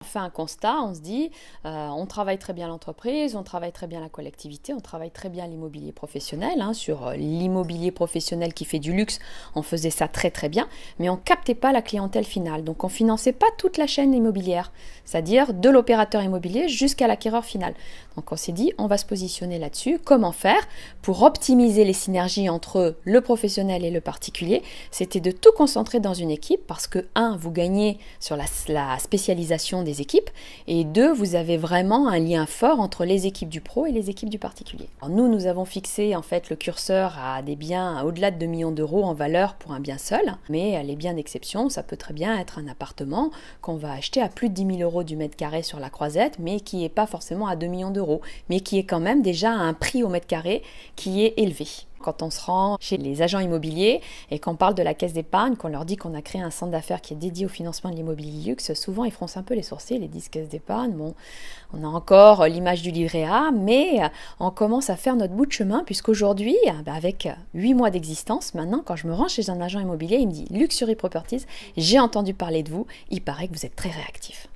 fait un constat, on se dit, on travaille très bien l'entreprise, on travaille très bien la collectivité, on travaille très bien l'immobilier professionnel. Sur l'immobilier professionnel qui fait du luxe, on faisait ça très très bien, mais on ne captait pas la clientèle finale. Donc on ne finançait pas toute la chaîne immobilière, c'est-à-dire de l'opérateur immobilier jusqu'à l'acquéreur final. Donc on s'est dit, on va se positionner là-dessus. Comment faire pour optimiser les synergies entre le professionnel et le particulier? C'était de tout concentrer dans une équipe parce que, un, vous gagnez sur la spécialisation des équipes et deux, vous avez vraiment un lien fort entre les équipes du pro et les équipes du particulier. Alors nous avons fixé en fait le curseur à des biens au-delà de 2 millions d'euros en valeur pour un bien seul, mais les biens d'exception, ça peut très bien être un appartement qu'on va acheter à plus de 10 000 euros du mètre carré sur la Croisette, mais qui n'est pas forcément à 2 millions d'euros, mais qui est quand même déjà à un prix au mètre carré qui est élevé. Quand on se rend chez les agents immobiliers et qu'on parle de la caisse d'épargne, qu'on leur dit qu'on a créé un centre d'affaires qui est dédié au financement de l'immobilier luxe, souvent ils froncent un peu les sourcils, ils disent caisse d'épargne, bon, on a encore l'image du livret A, mais on commence à faire notre bout de chemin puisqu'aujourd'hui, avec 8 mois d'existence, maintenant quand je me rends chez un agent immobilier, il me dit Luxury Properties, j'ai entendu parler de vous, il paraît que vous êtes très réactif.